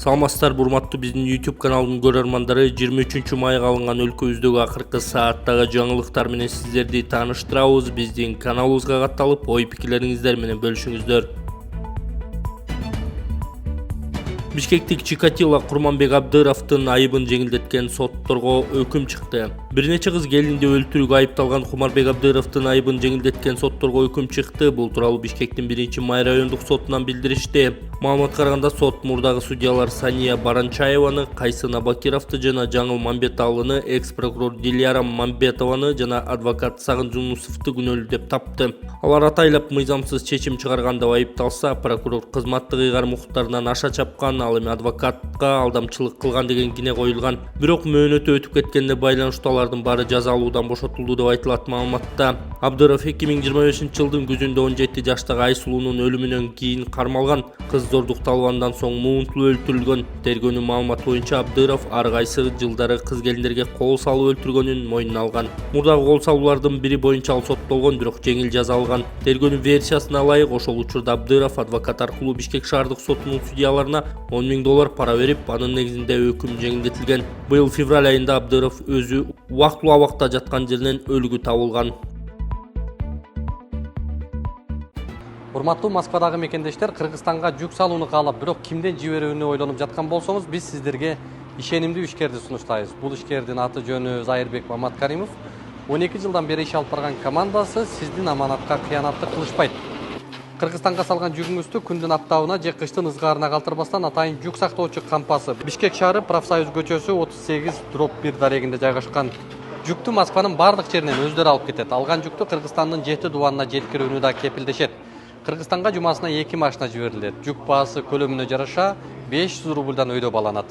Саламатсыздар урматтуу биздин YouTube каналынын көрөрмандары, 23 майга алынган өлкөбүздөгү акыркы сааттагы жаңылыктар менен сиздерди тааныштырабыз. Биздин каналыбызга катталып, ой пикирлериңиздер менен бөлүшүңүздөр. Бишкектик Чикатило Курманбек Абдыровдун айыбын жеңилдеткен сотторго өкүм чыкты. Бир нече кыз келинди өлтүрүүгө айыпталган Курманбек Абдыровдун айыбын жеңилдеткен сотторго өкүм чыкты. Бул тууралуу Бишкектин 1-май райондук сотунан билдиришти. Маалыматка караганда сот мурдагы судьялар Сания Баранчаеваны, Кайсын Абакировду жана Жаңыл Мамбеталыны, экс-прокурор Диляра Мамбетованы жана адвокат Сагын Жунусовду күнөөлүү деп тапты. Алар атайлап мыйзамсыз чечим чыгарган деп айыпталса, прокурор кызматтык ыйгарым укуктарынан аша чапкан, ал эми адвокатка алдамчылык кылган деген кине коюлган. Бирок мөөнөтү өтүп кеткенде байланыштуу алардын баары жазалуудан бошотулду деп айтылат маалыматта. Абдыров 2025-жылдын күзүндө 17 жаштагы Айсулуунун өлүмүнөн кийин кармалган. Кыз зордукталгандан соң муунтулуп өлтүрүлгөн. Тергөөнүн маалыматы боюнча Абдыров ар кайсы жылдары кыз келиндерге кол салып өлтүргөнүн мойнуна алган. Мурдагы кол салуулардын бири боюнча ал соттолгон, бирок жеңил жаза алган. Тергөөнүн версиясына ылайык, ошол учурда Абдыров адвокат аркылуу Бишкек шаардык сотунун судьяларына $10,000 пара берип, анын негизинде өкүм жеңилдетилген. Быйыл февраль айында Абдыров өзү убактылуу абакта жаткан жеринен өлүгү табылган. Урматтуу Москвадагы мекендештер, Кыргызстанга жүк салууну каалап, бирок кимден жиберүүнү ойлонуп жаткан болсоңуз, биз сиздерге ишенимдүү ишкерди сунуштайбыз. Бул ишкердин аты жөнү Зайырбек Маматкаримов. 12 жылдан бери иш алып барган командасы сиздин аманатка кыянатты кылышпайт. Кыргызстанга салган жүгүңүздү күндүн аптабына же кыштын ызгаарына калтырбастан атайын жүк сактоочу кампасы Бишкек шаары Профсоюз көчөсү 38/1 дарегинде жайгашкан. Жүктү Москванын бардык жеринен өздөрү алып кетет. Алган жүктү Кыргызстандын 7 дубанына жеткирүүнү да кепилдешет. Кыргызстанга жумасына 2 машина жиберилет. Жүк баасы көлөмүнө жараша 500 рубльдан өйдө баланат.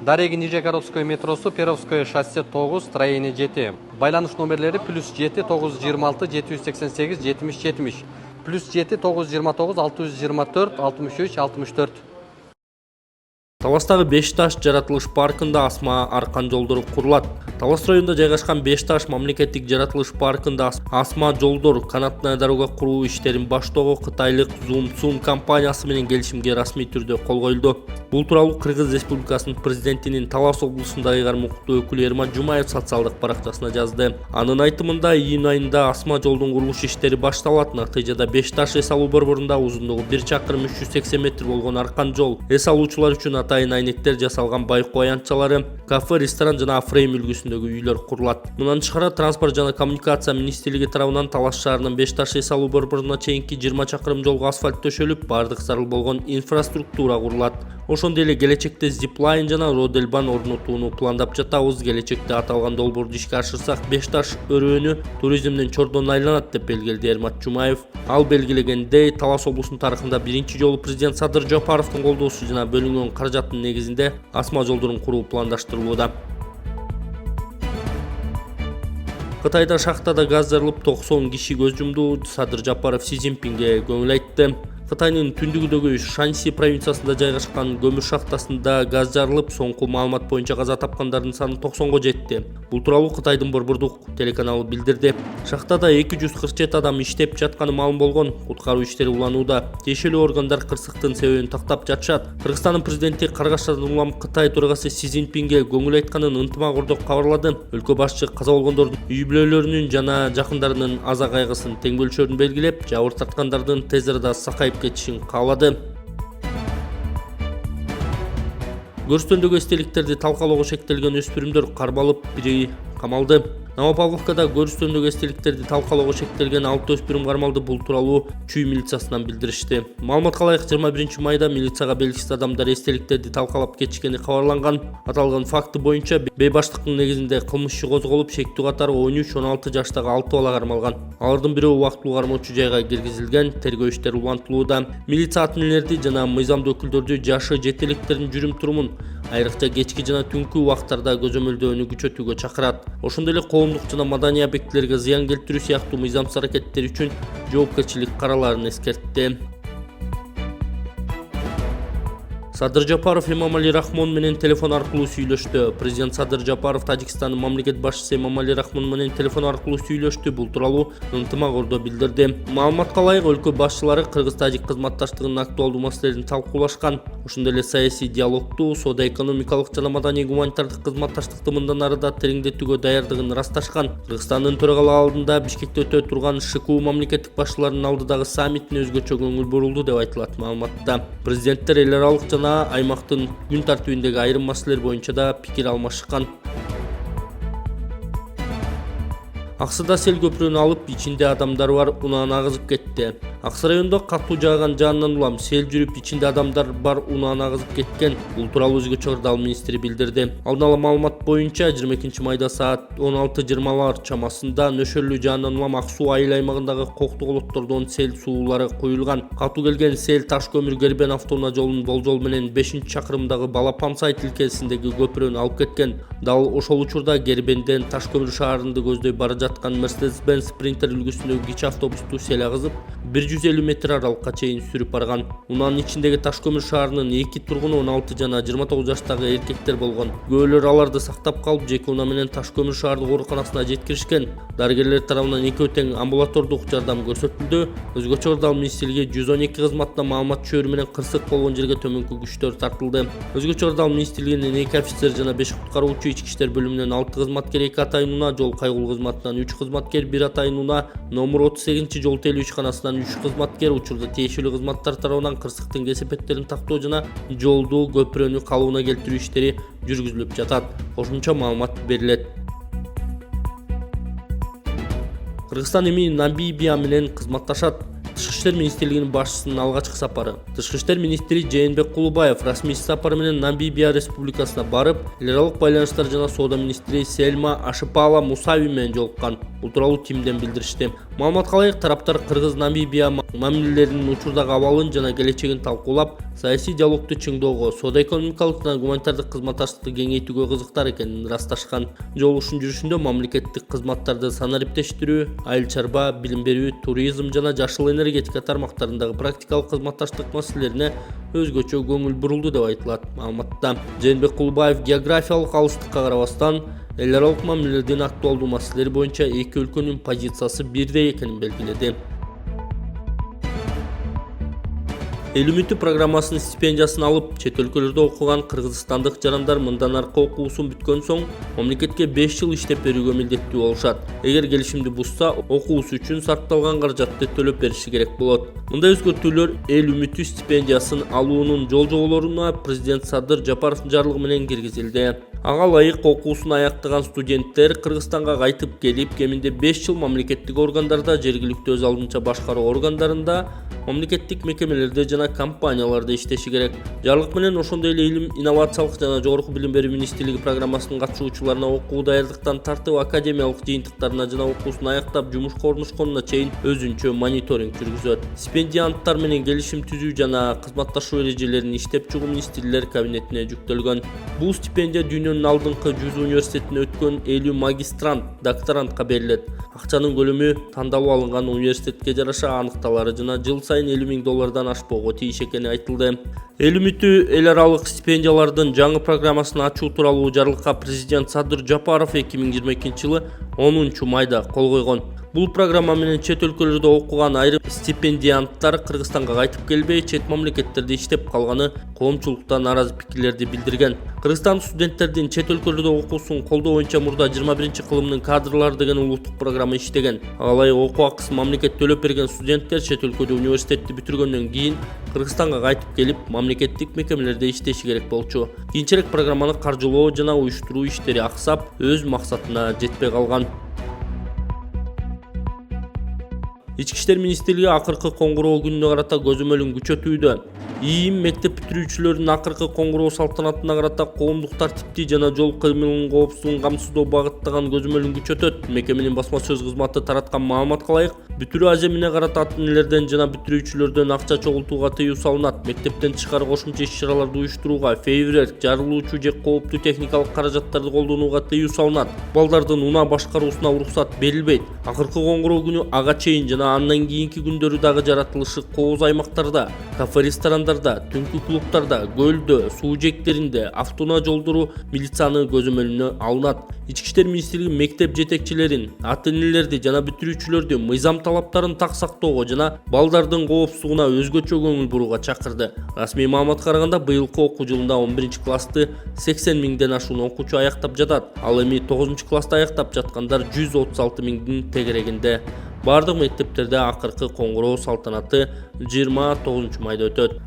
Дареги Нижегородское метросу, Перовское шоссе 9, строение 7. Байланыш номерлери +7 926 788 70 70. +7 929 624 63 64. Таластагы Бешташ жаратылыш паркында асма аркан жолдору курулат. Талас районунда жайгашкан Бешташ мамлекеттик жаратылыш паркында асма жолдор канатная дорога куруу иштерин баштоого кытайлык Zumsun компаниясы менен келишимге расмий түрдө кол коюлду. Бул тууралуу Кыргыз Республикасынын президентинин Талас облусундагы ыйгарым укуктуу өкүлү Эрман Жумаев социалдык баракчасына жазды. Анын айтымында июнь айында асма жолдун курулуш иштери башталат. Натыйжада Бешташ эс алуу борборунда узундугу 1 чакырым 380 метр болгон аркан жол, эс алуучулар үчүн атайын айнектер жасалган байкоо аянтчалары, кафе, ресторан жана фрейм үлгүсүндөгү үйлөр курулат. Мындан тышкары Транспорт жана коммуникация министрлиги тарабынан Талас шаарынын Бешташ эс алуу борборуна чейинки 20 чакырым жолго асфальт төшөлүп, бардык зарыл болгон инфраструктура курулат. Ошондой эле келечекте зиплайн жана родельбан орнотууну пландап жатабыз. Келечекте аталган долбоорду ишке ашырсак, Бешташ өрөөнү туризмдин чордону айланат деп белгиледи Эрмат Жумаев. Ал белгилегендей, Талас облусунун тарыхында биринчи жолу президент Садыр Жапаровдун колдоосу жана бөлүнгөн каражаттын негизинде асма жолдорун куруу пландаштырылууда. Кытайда шахтада газ жарылып 90 киши көз жумду. Садыр Жапаров Си Цзиньпинге көңүл айтты. Кытайдын түндүгүдөгү Шанси провинциясында жайгашкан көмүр шахтасында газ жарылып, соңку маалымат боюнча каза тапкандардын саны 90го жетти. Бул тууралуу Кытайдын борбордук телеканалы билдирди. Шахтада 247 адам иштеп жатканы маалым болгон. Куткаруу иштери уланууда. Тиешелүү органдар кырсыктын себебин тактап жатышат. Кыргызстандын президенти Каргашадан улам Кытай төрагасы Си Цзиньпинге көңүл айтканын ынтымак ордок кабарлады. Өлкө башчы каза болгондордун үй бүлөлөрүнүн жана жакындарынын аза кайгысын тең бөлүшөрүн белгилеп, жабыр тарткандардын тез арада сакайып кетишин каалады. Көрүстөндөгү эстеликтерди талкалоого шектелген өспүрүмдөр кармалып, бири камалды. Новопавловкада көрүстөндөгү эстеликтерди талкалоого шектелген 6 өспүрүм кармалды. Бул тууралуу Чүй милициясынан билдиришти. Маалыматка ылайык 21 майда милицияга белгисиз адамдар эстеликтерди талкалап кетишкени кабарланган. Аталган факты боюнча бейбаштыктын негизинде кылмыш иши козголуп, шектүү катары 13-16 жаштагы 6 бала кармалган. Алардын бирөө убактылуу кармоочу жайга киргизилген. Тергөө иштери улантылууда. Милиция атминлерди жана мыйзамдуу өкүлдөрдү жашы жет электердин жүрүм-турумун, айрыкча кечки жана түнкү убактарда көзөмөлдөөнү күчөтүүгө чакырат. Ошондой эле коомдук жана маданий объектилерге зыян келтирүү сыяктуу мыйзамсыз аракеттер үчүн жоопкерчилик караларын эскертти. Садыр Жапаров Эмомали Рахмон менен телефон аркылуу сүйлөштү. Президент Садыр Жапаров Тажикстандын мамлекет башчысы Эмомали Рахмон менен телефон аркылуу сүйлөштү. Бул тууралуу ынтымак ордо билдирди. Маалыматка ылайык, өлкө башчылары кыргыз-тажик кызматташтыгынын актуалдуу маселелерин талкуулашкан. Ошондой эле саясий диалогду, соода-экономикалык жана маданий гуманитардык кызматташтыкты мындан ары да тереңдетүүгө даярдыгын ырасташкан. Кыргызстандын төрагалык алдында Бишкекте өтө турган ШКУ мамлекеттик башчыларынын алдындагы саммитине өзгөчө көңүл бурулду деп айтылат маалыматта. Президенттер эл аралык жана аймактын күн тартибиндеги айрым маселелер боюнча да пикир алмашкан. Аксыда сел көпүрөнү алып, ичинде адамдар бар, унааны агызып кетти. Аксы районунда катуу жааган жаандан улам сел жүрүп, ичинде адамдар бар, унааны агызып кеткен. Бул тууралуу Өзгөчө Кырдаал министри билдирди. Алдын ала маалымат боюнча 22 майда саат 16:20 чамасында нөшөрлүү жаандан улам Ак суу айыл аймагындагы кокту колоттордон сел суулары куюлган. Катуу келген сел Таш көмүр Кербен автоунаа жолунун болжол менен 5-чакырымдагы Балапан Сай тилкесиндеги көпүрөнү алып кеткен. Дал ошол учурда Кербенден Таш көмүр шаарынды көздөй бара жаткан Mercedes-Benz Sprinter үлгүсүндөгү кичи автобусту сел агызып 150 метр аралыкка чейин сүрүп барган. Унаанын ичиндеги Таш көмүр шаарынын 2 тургуну 16 жана 29 жаштагы эркектер болгон. Күбөлөр аларды сактап калып, жеке унаа менен Таш көмүр шаардык ооруканасына жеткиришкен. Дарыгерлер тарабынан экөө тең амбулатордук жардам көрсөтүлдү. Өзгөчө Кырдаал министрлиги 112 кызматына маалымат чөйрү менен кырсык болгон жерге төмөнкү күчтөр тартылды. Өзгөчө Кырдаал министрлигинин 2 офицер жана 5 куткаруучу, ички иштер бөлүмүнөн 6 кызматкер, 2 атайын унаа, жол кайгылуу кызматынан 3 кызматкер, 1 атайын унаа, номер 38-жол телүү ишканасынан 3 кызматкер учурда тиешелүү кызматтар тарабынан кырсыктын кесепеттерин тактоо жана жолду көпүрөнү калыбына келтирүү иштери жүргүзүлүп жатат. Кошумча маалымат берилет. Кыргызстан эми Намибия менен кызматташат. Тышкы иштер министрлигинин башчысынын алгачкы сапары. Тышкы иштер министри Жээнбек Кулубаев расмий сапары менен Намибия республикасына барып, эл аралык байланыштар жана соода министри Сельма Ашипала Мусави менен жолуккан. Бул тууралуу ТИМден билдиришти. Маалыматка ылайык, тараптар Кыргыз-Намибия мамилелеринин учурдагы абалын жана келечегин талкуулап, саясий диалогду чыңдоого, соода-экономикалык жана гуманитардык кызматташтыкты кеңейтүүгө кызыктар экенин ырасташкан. Жолугушуун жүрүшүндө мамлекеттик кызматтарды санариптештирүү, айыл чарба, билим берүү, туризм жана жашыл энергетика тармактарындагы практикалык кызматташтык маселелерине өзгөчө көңүл бурулду деп айтылат маалыматта. Жээнбек Кулубаев географиялык алыстыкка карабастан эл аралык мамилелердин актуалдуу маселелери боюнча эки өлкөнүн позициясы бирдей экенин белгиледи. Эл үмүтү программасынын стипендиясын алып, чет өлкөлөрдө окуган кыргызстандык жарандар мындан аркы окуусун бүткөн соң мамлекетке 5 жыл иштеп берүүгө милдеттүү болушат. Эгер келишимди бузса, окуусу үчүн сарпталган каражатты төлөп бериши керек болот. Мындай өзгөртүүлөр эл үмүтү стипендиясын алуунун жол-жоболоруна президент Садыр Жапаровдун жарлыгы менен киргизилди. Ага ылайык окуусун аяктаган студенттер Кыргызстанга кайтып келип, кеминде 5 жыл мамлекеттик органдарда, жергиликтүү өз алдынча башкаруу органдарында, мамлекеттик мекемелерде жана компанияларда иштеши керек. Жарлык менен ошондой эле илим, инновациялык жана жогорку билим берүү министрлиги программасынын катышуучуларына окуу даярдыктан тартып академиялык жыйынтыктарына жана окуусун аяктап жумушка орношконуна чейин өзүнчө мониторинг жүргүзөт. Стипендианттар менен келишим түзүү жана кызматташуу эрежелерин иштеп чыгуу министрлер кабинетине жүктөлгөн. Бул стипендия дүйнөнүн алдыңкы 100 университетине өткөн 50 магистрант, докторантка берилет. Акчанын көлөмү тандалып алынган университетке жараша аныкталары жана жыл сайын $50,000 ашпоого тийиш экени айтылды. Эл үмүтү эл аралык стипендиялардын жаңы программасын ачуу тууралуу жарлыкка президент Садыр Жапаров 2022-жылы 10 майда кол койгон. Бул программа менен чет өлкөлөрдө окуган айрым стипендианттар Кыргызстанга кайтып келбей, чет мамлекеттерде иштеп калганы коомчулукта нааразы пикирлерди билдирген. Кыргызстан студенттердин чет өлкөлөрдө окуусун колдоо боюнча мурда 21-кылымдын кадрлары деген улуттук программа иштеген. Алай окуу акысын мамлекет төлөп берген студенттер чет өлкөдө университетти бүтүргөндөн кийин Кыргызстанга кайтып келип, мамлекеттик мекемелерде иштеши керек болчу. Кийинчерээк программаны каржылоо жана уюштуруу иштери аксап, өз максатына жетпей калган. Ички иштер министрлиги акыркы коңгуроо күнүнө карата көзөмөлүн күчөтүүдө. ИИМ мектеп бүтүрүүчүлөрүнүн акыркы коңгуроо салтанатына карата коомдук тартипти жана жол кыймылынын коопсуздугун камсыздоо багыттаган көзөмөлүн күчөтөт. Мекеменин басма сөз кызматы тараткан маалыматка ылайык, бүтүрүү аземине карата ата энелерден жана бүтүрүүчүлөрдөн акча чогултууга тыюу салынат. Мектептен тышкары кошумча иш-чараларды уюштурууга, фейерверк, жарылуучу же кооптуу техникалык каражаттарды колдонууга тыюу салынат. Балдардын унаа башкаруусуна уруксат берилбейт. Акыркы коңгуроо күнү ага чейин жана андан кийинки күндөрү дагы жаратылышы кооз аймактарда, кафе-ресторандар майдандарда, түнкү клубтарда, көлдө, суу жээктеринде, автоунаа жолдору милицияны көзөмөлүнө алынат. Ички иштер министрлиги мектеп жетекчилерин, ата-энелерди жана бүтүрүүчүлөрдү мыйзам талаптарын так сактоого жана балдардын коопсуздугуна өзгөчө көңүл бурууга чакырды. Расмий маалыматка караганда быйылкы окуу жылында 11-классты 80 миңден ашуун окуучу аяктап жатат. Ал эми 9-классты аяктап жаткандар 136 миңдин тегерегинде. Бардык мектептерде акыркы коңгуроо салтанаты 29 майда өтөт.